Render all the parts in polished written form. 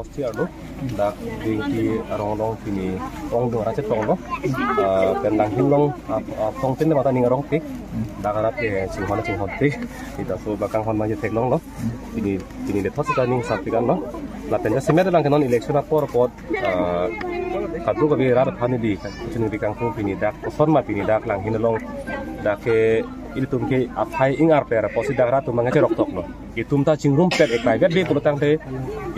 posti arlo dak di rong pini ong dong race tong lo pendang himlong tong tin mata ning rong tik dak arat ke singhon tik kita so bakang hon manje teklong lo ini le thos ka ning sapikan lo la penja semer lang kenon election por pot kadu ka bi rar phani di chuni bi kang pini dak son ma pini dak lang hinlong dak ke itum ke apai ingar per posi dak ratu mangace rok tok lo itum ta chingrum pet ek private be pulutang te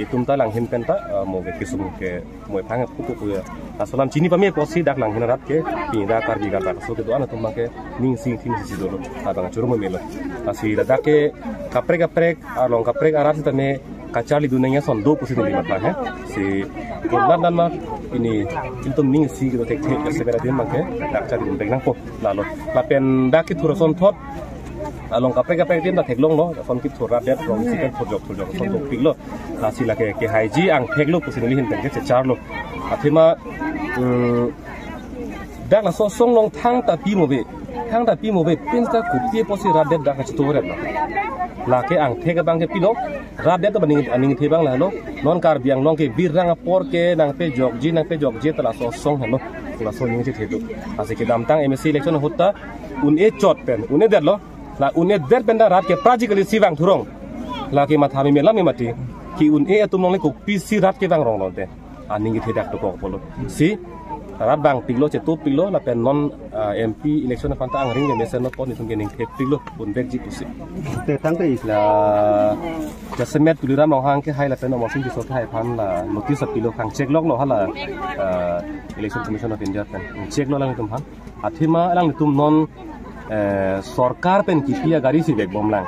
itum ta lang hin penta mo ge kisum ke moi phang ku ya asalam chini pami posi dak lang hin rat ke pini dak kar bi ga tak so ke do ana tum ke ning sing si do lo abang churu mo melo asi dak ke kaprek along kaprek arat ta me kacali dunia sondo pusi di mata hai si kenan ma ini itum ning si ke tek tek segera dia make dak cari tek nang po lalu lapen dak ki thurason thot along kaprek dia dak teklong lo son ki thura det rong si kan thojok son tok pik lo kasi la ke haiji ang teklo pusi ni hin tek ke char lo athima dak la so song long thang ta pi mo be pinsta ku tie posi radet dak ka chore lo lake ang thega bang ke pilo radet to baning aning the bang la lo non kar biang long ke birang por ke nang pe jok ji tala so song halo la so ning the do ase ke dam tang MSc election hota un e chot pen un e der lo la un e der pen da rat ke practically siwang thurong la ke ma thami melam mati ki un e atum long le ko pc rat ke bang rong lo de aning the dak to ko polo si rat bang piglo che tu piglo la pen non MP election na panta ang ring ge mesen no pon itung gening the piglo un bek ji pusi te tang ke la jasemet tulira mong hang ke hai la pen mo sing ki so thai phan la notice pilo khang check log lo hala election commission of India pen check lo lang tum han athima lang tum non sarkar pen ki pia gari si bek bom lang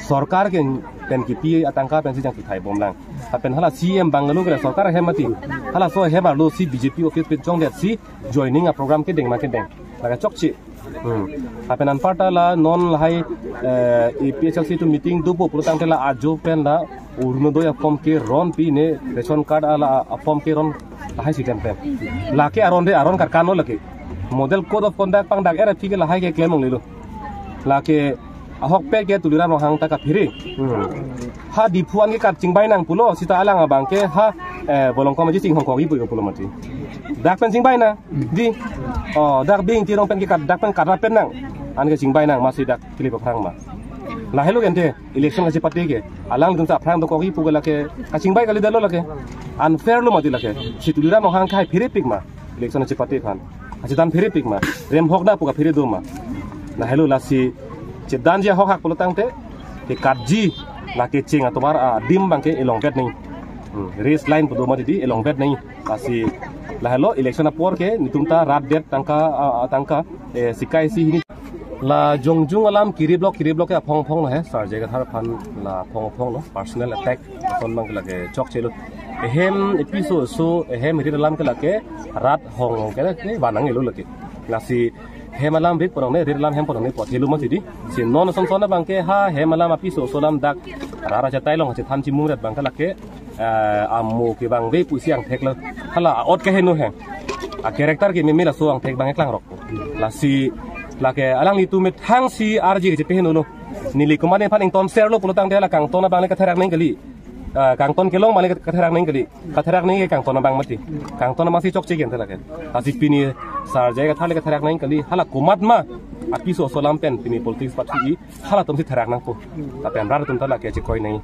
sarkar ke pen ki pi atangka pen si jang ki thai bom lang apen hala CM Bangalore ke sarkar hemati hala so heba lo si BJP office pe jong det si joining a program ke deng ma ke deng laga chokchi apen an parta la non hai APHLC to meeting do pulutang tela ajo pen la urno do ya form ke ron pi ne ration card ala form ke ron hai si tempen la ke aron kar kano lake model code of conduct pang dak era fike la hai ke claim ngilo la ke ahok pe ke tulira no hang ta ka phiri ha di phuan ke kat chingbai nang pulo sita alang abang ke ha bolong ko maji sing hong ko gi pulo pulo mati dak pen chingbai na di dak bing ti rong pen ke kat dak pen kara pen nang an ke chingbai nang masih dak kili phrang ma la helo gente election ka sipati ke alang dum sa phrang do ko gi pu la ke ka chingbai kali dalo la ke unfair lo mati la ke si tulira no hang khai phiri pik ma election sipati khan aji dan phiri pik ma rem hok da pu ka phiri do ma la helo la si cedan je hok hak pulutang te ke katji la ke ching atomar dim bang ke elong bet nei race line pudo ma di elong bet nei asi la hello election apor ke nitumta rat det tangka sikai si hini la jongjung alam kiri block ke phong na he sar je ga thar phan la phong no personal attack kon bang la ke chok chelu ehem episode so ehem ri alam ke la ke rat hong ke ni banang elu la ke nasi hemalam bik porong ne rirlam hem porong ne pothelu ma sidi si non som sona bangke ha hemalam api so solam dak rara cha tailong che tham chi mung ret bangka lakke ammo ke bang be pusiang thekla hala ot ke henu he a character ke memela so ang thek bang eklang rok la si la ke alang ni tu me thang si rg ke pe henu no nili kumane phan ing ton ser lo pulutang de la kang ton bang le ka therak nei gali kang ton kelong male ka therak nei gali ka therak nei kang ton bang mati kang ton ma si chok che gen thela ke asi pini sar jaiga thale ka therak nang kali hala kumat ma api so solam pen pini politics party hala tum si therak nang po ta pen rar tum tala ke che koi nei